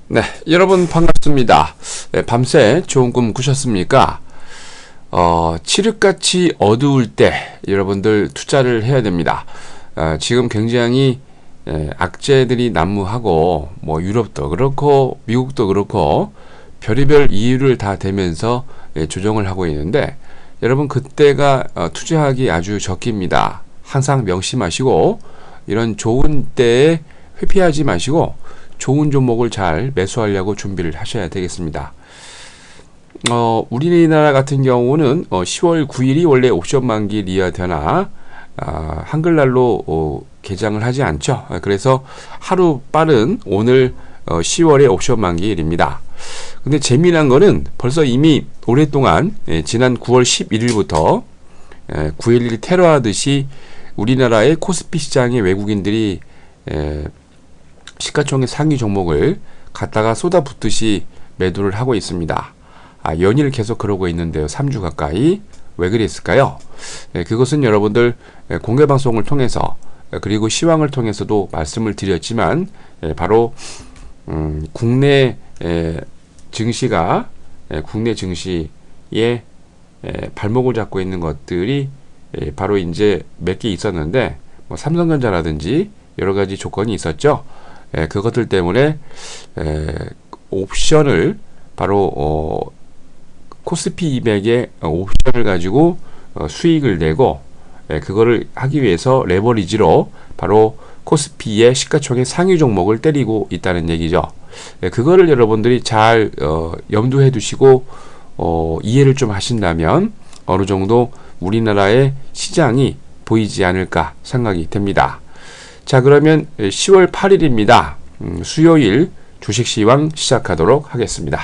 네, 여러분 반갑습니다. 네, 밤새 좋은 꿈 꾸셨습니까? 칠흑같이 어두울 때 여러분들 투자를 해야 됩니다. 지금 굉장히 악재들이 난무하고 뭐 유럽도 그렇고 미국도 그렇고 별의별 이유를 다 대면서 조정을 하고 있는데 여러분 그때가 투자하기 아주 적기입니다. 항상 명심하시고 이런 좋은 때에 회피하지 마시고 좋은 종목을 잘 매수하려고 준비를 하셔야 되겠습니다. 우리나라 같은 경우는 10월 9일이 원래 옵션 만기 리아드나 한글날로 개장을 하지 않죠. 그래서 하루 빠른 오늘 10월의 옵션 만기일입니다. 근데 재미난 거는 벌써 이미 오랫동안 지난 9월 11일부터 9.11 테러하듯이 우리나라의 코스피 시장에 외국인들이 시가총액 상위 종목을 갖다가 쏟아붓듯이 매도를 하고 있습니다. 연일 계속 그러고 있는데요. 3주 가까이. 왜 그랬을까요? 그것은 여러분들 공개방송을 통해서 그리고 시황을 통해서도 말씀을 드렸지만 바로 국내 증시가 국내 증시에 발목을 잡고 있는 것들이 바로 이제 몇 개 있었는데 뭐 삼성전자라든지 여러 가지 조건이 있었죠. 그것들 때문에 옵션을 바로 코스피 200의 옵션을 가지고 수익을 내고 그거를 하기 위해서 레버리지로 바로 코스피의 시가총액 상위 종목을 때리고 있다는 얘기죠. 그거를 여러분들이 잘 염두해 두시고 이해를 좀 하신다면 어느 정도 우리나라의 시장이 보이지 않을까 생각이 됩니다. 자, 그러면 10월 8일입니다. 수요일 주식시황 시작하도록 하겠습니다.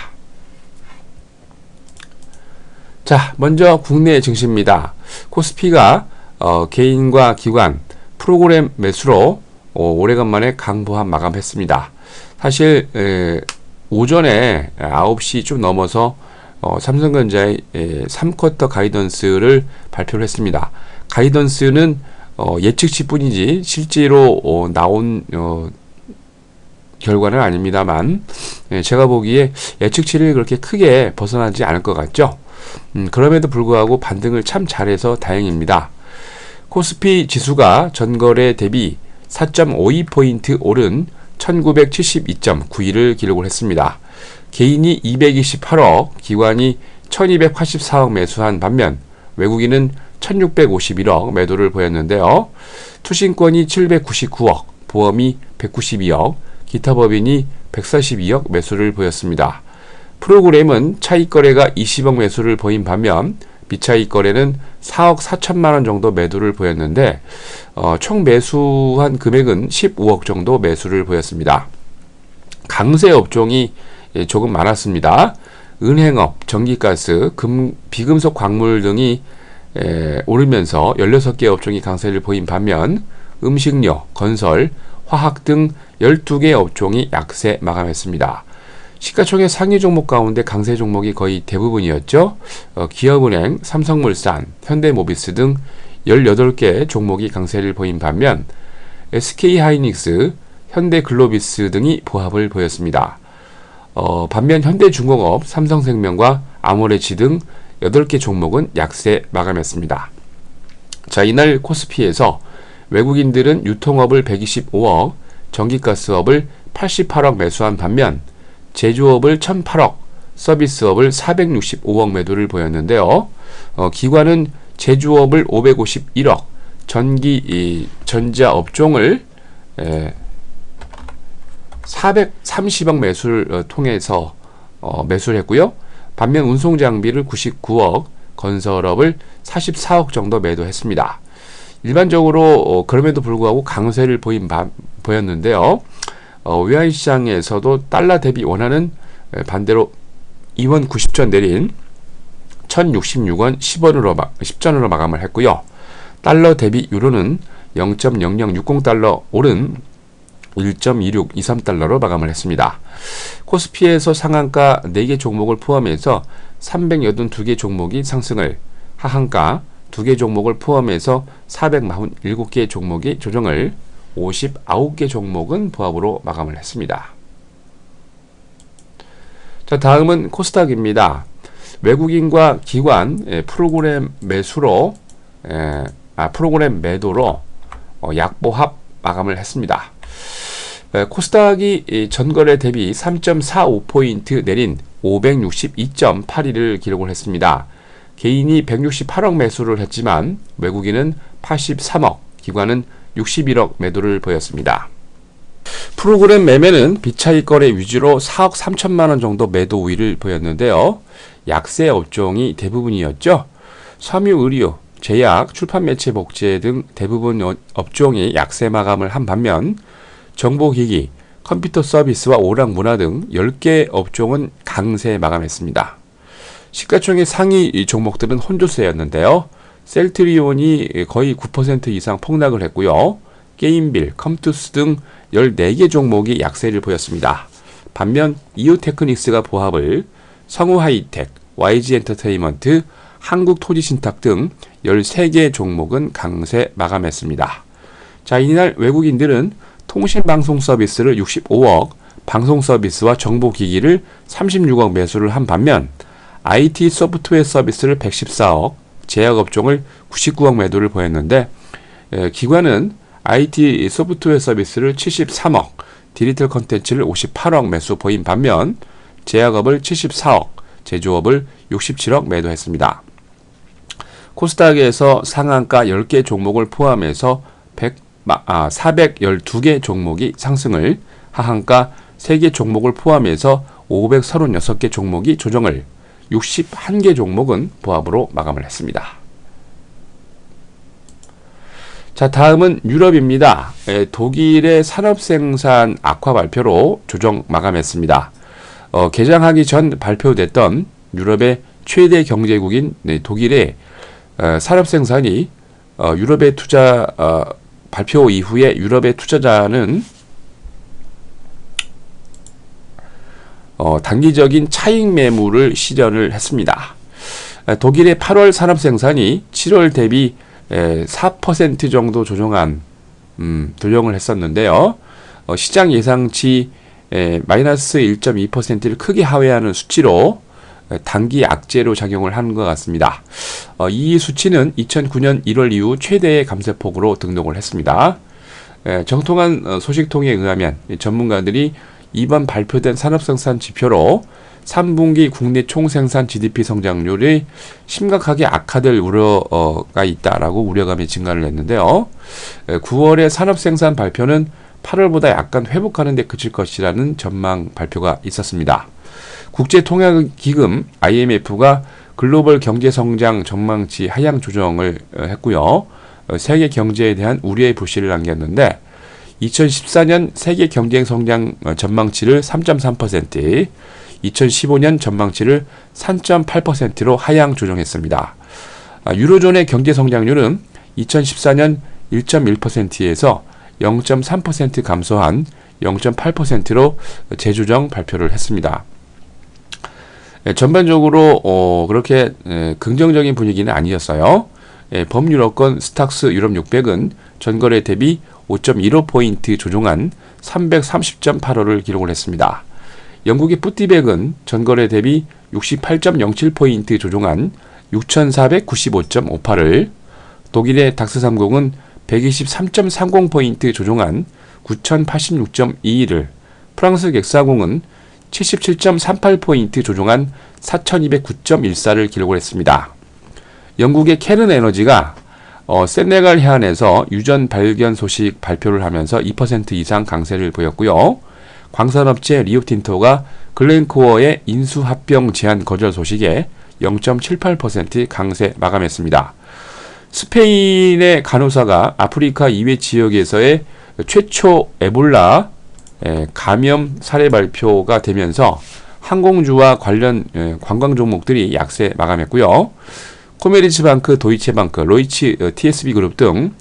자, 먼저 국내 증시입니다. 코스피가 개인과 기관 프로그램 매수로 오래간만에 강보합 마감했습니다. 사실 오전에 9시 좀 넘어서 삼성전자의 3쿼터 가이던스를 발표를 했습니다. 가이던스는 예측치 뿐이지 실제로 나온 결과는 아닙니다만 제가 보기에 예측치를 그렇게 크게 벗어나지 않을 것 같죠. 그럼에도 불구하고 반등을 참 잘해서 다행입니다. 코스피 지수가 전거래 대비 4.52포인트 오른 1972.91을 기록을 했습니다. 개인이 228억, 기관이 1284억 매수한 반면 외국인은 1651억 매도를 보였는데요. 투신권이 799억, 보험이 192억, 기타 법인이 142억 매수를 보였습니다. 프로그램은 차익 거래가 20억 매수를 보인 반면 비차익 거래는 4억 4천만 원 정도 매도를 보였는데 총 매수한 금액은 15억 정도 매수를 보였습니다. 강세 업종이 조금 많았습니다. 은행업, 전기가스, 비금속 광물 등이 오르면서 16개 업종이 강세를 보인 반면 음식료, 건설, 화학 등 12개 업종이 약세 마감했습니다. 시가총액 상위 종목 가운데 강세 종목이 거의 대부분이었죠. 기업은행, 삼성물산, 현대모비스 등 18개 종목이 강세를 보인 반면 SK하이닉스, 현대글로비스 등이 보합을 보였습니다. 반면 현대중공업, 삼성생명과 아모레치 등 8개 종목은 약세 마감했습니다. 자, 이날 코스피에서 외국인들은 유통업을 125억, 전기가스업을 88억 매수한 반면 제조업을 1008억, 서비스업을 465억 매도를 보였는데요. 기관은 제조업을 551억, 전자업종을 430억 매수를 통해서 매수를 했고요. 반면 운송장비를 99억, 건설업을 44억 정도 매도했습니다. 일반적으로 그럼에도 불구하고 강세를 보였는데요. 외환시장에서도 달러 대비 원화는 반대로 2원 90전 내린 1066원 10전으로 마감을 했고요. 달러 대비 유로는 0.0060달러 오른 1.2623달러로 마감을 했습니다. 코스피에서 상한가 4개 종목을 포함해서 382개 종목이 상승을, 하한가 2개 종목을 포함해서 447개 종목이 조정을, 59개 종목은 보합으로 마감을 했습니다. 자, 다음은 코스닥입니다. 외국인과 기관 프로그램 매수로 프로그램 매도로 약보합 마감을 했습니다. 코스닥이 전거래 대비 3.45포인트 내린 562.81을 기록을 했습니다. 개인이 168억 매수를 했지만 외국인은 83억, 기관은 61억 매도를 보였습니다. 프로그램 매매는 비차익 거래 위주로 4억 3천만 원 정도 매도 우위를 보였는데요. 약세 업종이 대부분이었죠. 섬유, 의류, 제약, 출판 매체 복제 등 대부분 업종이 약세 마감을 한 반면 정보기기, 컴퓨터 서비스와 오락문화 등 10개 업종은 강세 마감했습니다. 시가총액 상위 종목들은 혼조세였는데요. 셀트리온이 거의 9% 이상 폭락을 했고요. 게임빌, 컴투스 등 14개 종목이 약세를 보였습니다. 반면 이오테크닉스가 보합을, 성우하이텍, YG엔터테인먼트, 한국토지신탁 등 13개 종목은 강세 마감했습니다. 자, 이날 외국인들은 통신방송 서비스를 65억, 방송 서비스와 정보기기를 36억 매수를 한 반면 IT 소프트웨어 서비스를 114억, 제약업종을 99억 매도를 보였는데 기관은 IT 소프트웨어 서비스를 73억, 디지털 콘텐츠를 58억 매수 보인 반면 제약업을 74억, 제조업을 67억 매도했습니다. 코스닥에서 상한가 10개 종목을 포함해서 412개 종목이 상승을, 하한가 3개 종목을 포함해서 536개 종목이 조정을, 61개 종목은 보합으로 마감을 했습니다. 자, 다음은 유럽입니다. 독일의 산업생산 악화 발표로 조정 마감했습니다. 개장하기 전 발표됐던 유럽의 최대 경제국인 독일의 산업생산이 유럽의 투자 발표 이후에 유럽의 투자자는 단기적인 차익 매물을 실현을 했습니다. 독일의 8월 산업생산이 7월 대비 4% 정도 조정을 했었는데요. 시장 예상치 마이너스 1.2%를 크게 하회하는 수치로 단기 악재로 작용을 한 것 같습니다. 이 수치는 2009년 1월 이후 최대의 감소폭으로 등록을 했습니다. 정통한 소식통에 의하면 전문가들이 이번 발표된 산업생산 지표로 3분기 국내 총생산 GDP 성장률이 심각하게 악화될 우려가 있다라고 우려감이 증가를 했는데요. 9월의 산업생산 발표는 8월보다 약간 회복하는 데 그칠 것이라는 전망 발표가 있었습니다. 국제통화기금 IMF가 글로벌 경제성장 전망치 하향 조정을 했고요. 세계 경제에 대한 우려의 불씨를 남겼는데 2014년 세계 경제 성장 전망치를 3.3%, 2015년 전망치를 3.8%로 하향 조정했습니다. 유로존의 경제 성장률은 2014년 1.1%에서 0.3% 감소한 0.8%로 재조정 발표를 했습니다. 전반적으로 그렇게 긍정적인 분위기는 아니었어요. 범유럽권 스탁스 유럽 600은 전거래 대비 5.15포인트 조정한 330.85를 기록을 했습니다. 영국의 푸티백은 전거래 대비 68.07포인트 조정한 6495.58을, 독일의 닥스30은 123.30포인트 조정한 9086.21을, 프랑스 객사공은 77.38포인트 조정한 4209.14를 기록을 했습니다. 영국의 캐른 에너지가 세네갈 해안에서 유전 발견 소식 발표를 하면서 2% 이상 강세를 보였고요. 광산업체 리오틴토가 글렌코어의 인수합병 제한 거절 소식에 0.78% 강세 마감했습니다. 스페인의 간호사가 아프리카 이외 지역에서의 최초 에볼라 감염 사례 발표가 되면서 항공주와 관련 관광 종목들이 약세 마감했고요. 코메르츠방크, 도이체방크, 로이치 TSB 그룹 등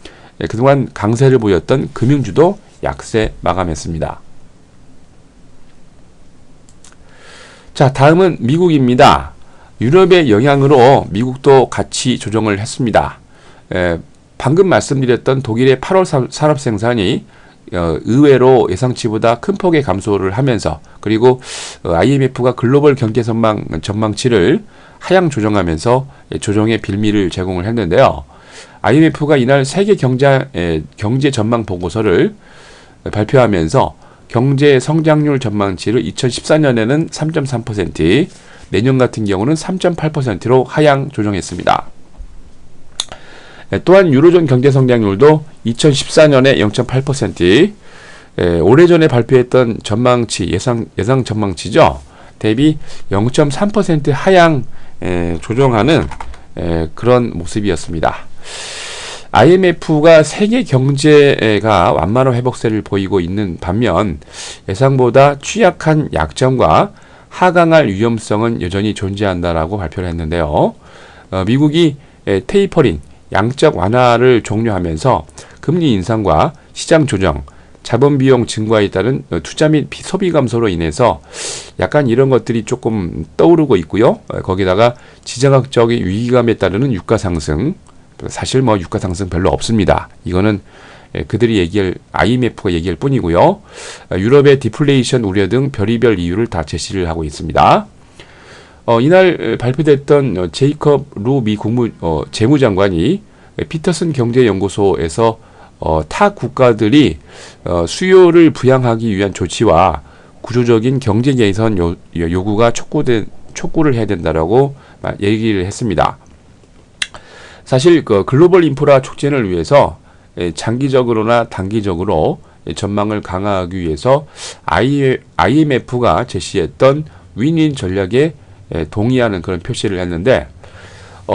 그동안 강세를 보였던 금융주도 약세 마감했습니다. 자, 다음은 미국입니다. 유럽의 영향으로 미국도 같이 조정을 했습니다. 방금 말씀드렸던 독일의 8월 산업 생산이 의외로 예상치보다 큰 폭의 감소를 하면서 그리고 IMF가 글로벌 경제 전망치를 하향 조정하면서 조정의 빌미를 제공을 했는데요. IMF가 이날 세계 경제 전망 보고서를 발표하면서 경제 성장률 전망치를 2014년에는 3.3%, 내년 같은 경우는 3.8%로 하향 조정했습니다. 또한 유로존 경제 성장률도 2014년에 0.8%, 오래전에 발표했던 전망치, 예상 전망치죠. 대비 0.3% 하향 조정하는 그런 모습이었습니다. IMF가 세계 경제가 완만한 회복세를 보이고 있는 반면 예상보다 취약한 약점과 하강할 위험성은 여전히 존재한다라고 발표를 했는데요. 미국이 테이퍼링, 양적 완화를 종료하면서 금리 인상과 시장 조정, 자본 비용 증가에 따른 투자 및 소비 감소로 인해서 약간 이런 것들이 조금 떠오르고 있고요. 거기다가 지정학적인 위기감에 따르는 유가 상승, 사실 뭐 유가 상승 별로 없습니다. 이거는 그들이 IMF가 얘기할 뿐이고요. 유럽의 디플레이션 우려 등 별의별 이유를 다 제시를 하고 있습니다. 이날 발표됐던 제이컵 루 미 재무장관이 피터슨 경제연구소에서 타 국가들이 수요를 부양하기 위한 조치와 구조적인 경제 개선 요구가 촉구를 해야 된다라고 얘기를 했습니다. 사실 글로벌 인프라 촉진을 위해서 장기적으로나 단기적으로 전망을 강화하기 위해서 IMF가 제시했던 윈윈 전략에 동의하는 그런 표시를 했는데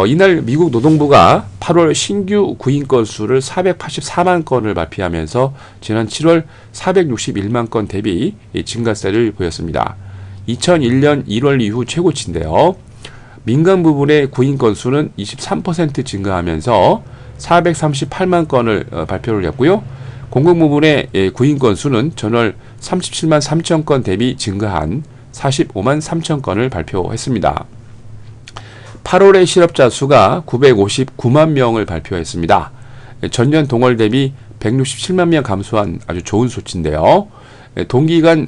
이날 미국 노동부가 8월 신규 구인 건수를 484만 건을 발표하면서 지난 7월 461만 건 대비 증가세를 보였습니다. 2001년 1월 이후 최고치인데요. 민간 부분의 구인 건수는 23% 증가하면서 438만 건을 발표를 했고요. 공공 부분의 구인 건수는 전월 37만 3천 건 대비 증가한 45만 3천 건을 발표했습니다. 8월의 실업자 수가 959만 명을 발표했습니다. 전년 동월 대비 167만 명 감소한 아주 좋은 수치인데요. 동기간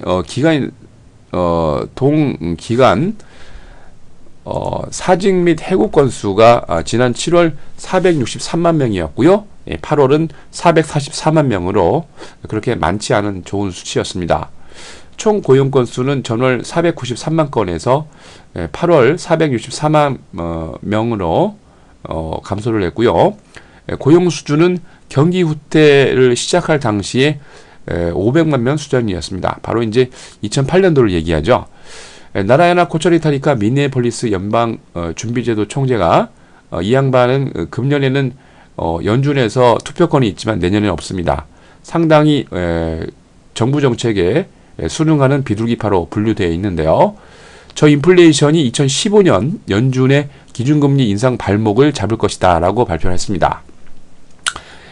사직 및 해고 건수가 지난 7월 463만 명이었고요. 8월은 444만 명으로 그렇게 많지 않은 좋은 수치였습니다. 총 고용 건수는 전월 493만 건에서 8월 464만 명으로 감소를 했고요. 고용 수준은 경기 후퇴를 시작할 당시에 500만 명 수준이었습니다. 바로 이제 2008년도를 얘기하죠. 나라야나 코스타리카 미네폴리스 연방 준비제도 총재가 이 양반은 금년에는 연준에서 투표권이 있지만 내년에는 없습니다. 상당히 정부 정책에 순응하는 비둘기파로 분류되어 있는데요. 저 인플레이션이 2015년 연준의 기준금리 인상 발목을 잡을 것이다 라고 발표를 했습니다.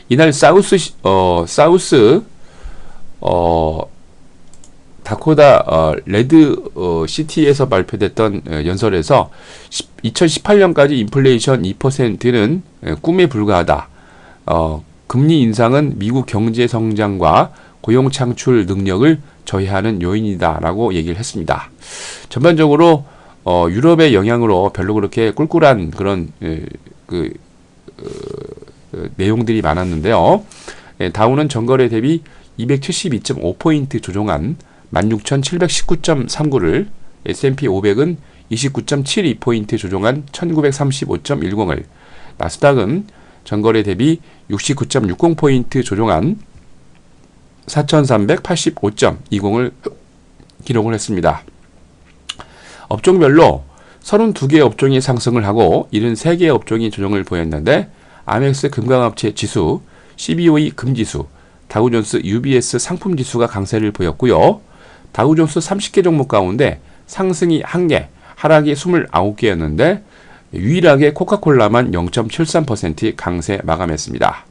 이날 사우스 다코다 레드 시티에서 발표됐던 연설에서 2018년까지 인플레이션 2%는 꿈에 불과하다. 금리 인상은 미국 경제 성장과 고용 창출 능력을 저해하는 요인이다라고 얘기를 했습니다. 전반적으로 유럽의 영향으로 별로 그렇게 꿀꿀한 그런 내용들이 많았는데요. 다우는 전거래 대비 272.5포인트 조정한 16,719.39를, S&P 500은 29.72포인트 조정한 1935.10을, 나스닥은 전거래 대비 69.60포인트 조정한 4,385.20을 기록을 했습니다. 업종별로 32개 업종이 상승을 하고 73개 업종이 조정을 보였는데 아멕스 금강업체 지수, CBOE 금지수, 다우존스 UBS 상품지수가 강세를 보였고요. 다우존스 30개 종목 가운데 상승이 1개, 하락이 29개였는데 유일하게 코카콜라만 0.73% 강세 마감했습니다.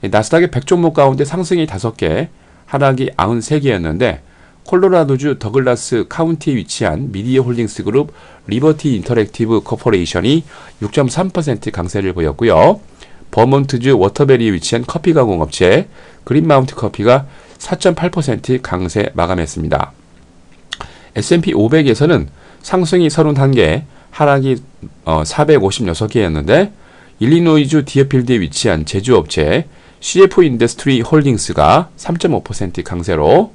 나스닥의 100종목 가운데 상승이 5개, 하락이 93개였는데 콜로라도주 더글라스 카운티에 위치한 미디어 홀딩스 그룹 리버티 인터랙티브 코퍼레이션이 6.3% 강세를 보였고요. 버몬트주 워터베리에 위치한 커피 가공업체 그린마운트 커피가 4.8% 강세 마감했습니다. S&P 500에서는 상승이 31개, 하락이 456개였는데 일리노이주 디어필드에 위치한 제조업체 CF 인더스트리 홀딩스가 3.5% 강세로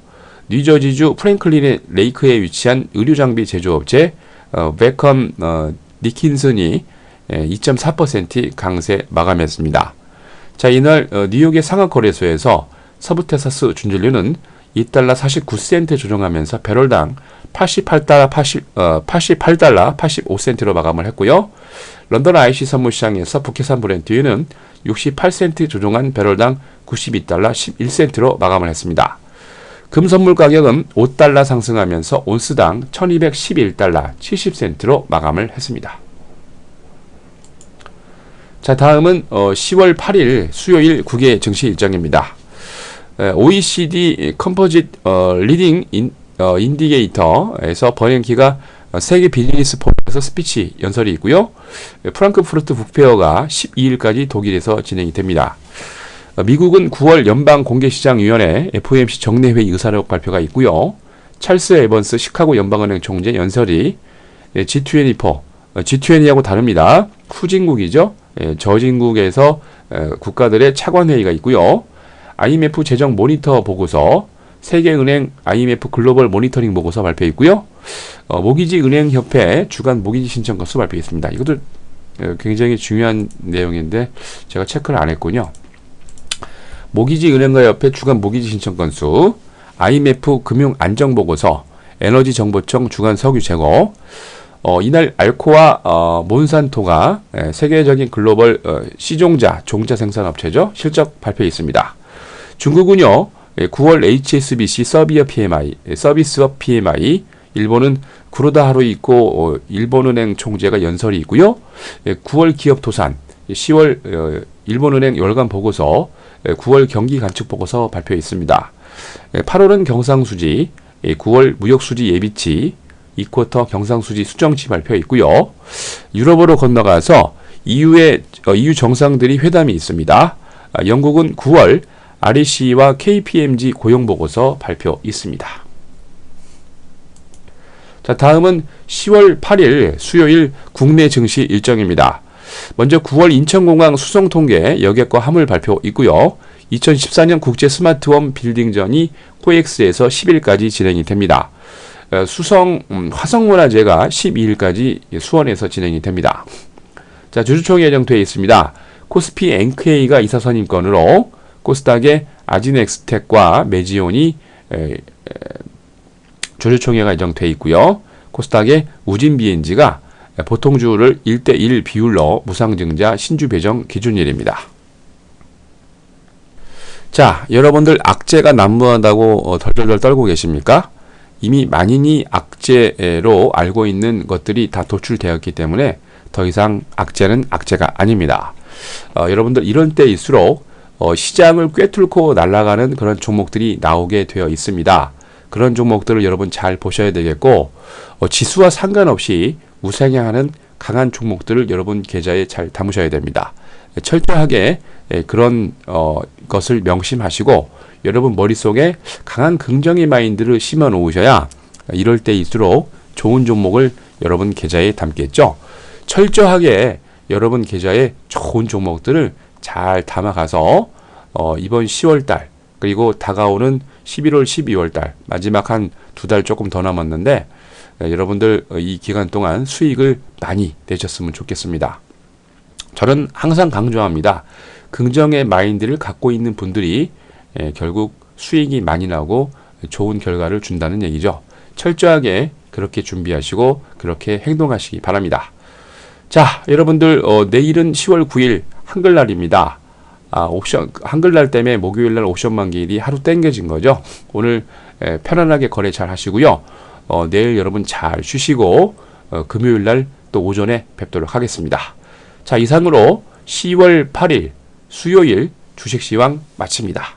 뉴저지주 프랭클린 레이크에 위치한 의류장비 제조업체 베컴 니킨슨이 2.4% 강세 마감했습니다. 자, 이날 뉴욕의 상하거래소에서 서부텍사스 준전류는 2달러 49센트 조정하면서 배럴당 88달러 85센트로 마감을 했고요. 런던 IC 선물시장에서 북해산 브렌트유는 68센트 조정한 배럴당 92달러 11센트로 마감을 했습니다. 금 선물 가격은 5달러 상승하면서 온스당 1211달러 70센트로 마감을 했습니다. 자, 다음은 10월 8일 수요일 국외 증시 일정입니다. OECD 컴포짓 리딩 인디게이터에서 버냉키가 세계 비즈니스 포럼에서 스피치 연설이 있고요. 프랑크푸르트 북페어가 12일까지 독일에서 진행이 됩니다. 미국은 9월 연방공개시장위원회 FOMC 정례회의 의사록 발표가 있고요. 찰스 에번스 시카고 연방은행 총재 연설이 G20하고 다릅니다. 후진국이죠. 저진국에서 국가들의 차관회의가 있고요. IMF 재정 모니터 보고서, 세계은행 IMF 글로벌 모니터링 보고서 발표했고요. 모기지 은행협회 주간 모기지 신청 건수 발표했습니다. 이것도 굉장히 중요한 내용인데 제가 체크를 안 했군요. 모기지 은행가 협회 주간 모기지 신청 건수, IMF 금융 안정 보고서, 에너지 정보청 주간 석유 재고, 이날 알코와 몬산토가 세계적인 글로벌 시종자 종자 생산업체죠. 실적 발표했습니다. 중국은요, 9월 HSBC 서비스업 PMI, 일본은 구로다 하루 있고 일본은행 총재가 연설이 있고요. 9월 기업 도산, 10월 일본은행 월간 보고서, 9월 경기 관측 보고서 발표했습니다. 8월은 경상수지, 9월 무역수지 예비치, 2쿼터 경상수지 수정치 발표했고요. 유럽으로 건너가서 EU 정상들이 회담이 있습니다. 영국은 9월 REC와 KPMG 고용보고서 발표 있습니다. 자, 다음은 10월 8일 수요일 국내 증시 일정입니다. 먼저 9월 인천공항 수송통계 여객과 화물 발표 있고요. 2014년 국제 스마트홈 빌딩전이 코엑스에서 10일까지 진행이 됩니다. 화성문화제가 12일까지 수원에서 진행이 됩니다. 자, 주주총회 예정되어 있습니다. 코스피 NK가 이사선임권으로 코스닥의 아지넥스텍과 메지온이 주주총회가 예정되어 있고요. 코스닥의 우진비엔지가 보통주를 1대1 비율로 무상증자 신주 배정 기준일입니다. 자, 여러분들 악재가 난무하다고 덜덜덜 떨고 계십니까? 이미 만인이 악재로 알고 있는 것들이 다 도출되었기 때문에 더 이상 악재는 악재가 아닙니다. 여러분들 이런 때일수록 시장을 꿰뚫고 날아가는 그런 종목들이 나오게 되어 있습니다. 그런 종목들을 여러분 잘 보셔야 되겠고, 지수와 상관없이 우상향하는 강한 종목들을 여러분 계좌에 잘 담으셔야 됩니다. 철저하게 그런 것을 명심하시고 여러분 머릿속에 강한 긍정의 마인드를 심어 놓으셔야 이럴 때일수록 좋은 종목을 여러분 계좌에 담겠죠. 철저하게 여러분 계좌에 좋은 종목들을 잘 담아가서 이번 10월달 그리고 다가오는 11월, 12월달 마지막 한 2달 조금 더 남았는데 여러분들 이 기간 동안 수익을 많이 내셨으면 좋겠습니다. 저는 항상 강조합니다. 긍정의 마인드를 갖고 있는 분들이 결국 수익이 많이 나고 좋은 결과를 준다는 얘기죠. 철저하게 그렇게 준비하시고 그렇게 행동하시기 바랍니다. 자, 여러분들 내일은 10월 9일 한글날입니다. 옵션 한글날 때문에 목요일날 옵션 만기일이 하루 땡겨진 거죠. 오늘 편안하게 거래 잘 하시고요. 내일 여러분 잘 쉬시고 금요일날 또 오전에 뵙도록 하겠습니다. 자, 이상으로 10월 8일 수요일 주식시황 마칩니다.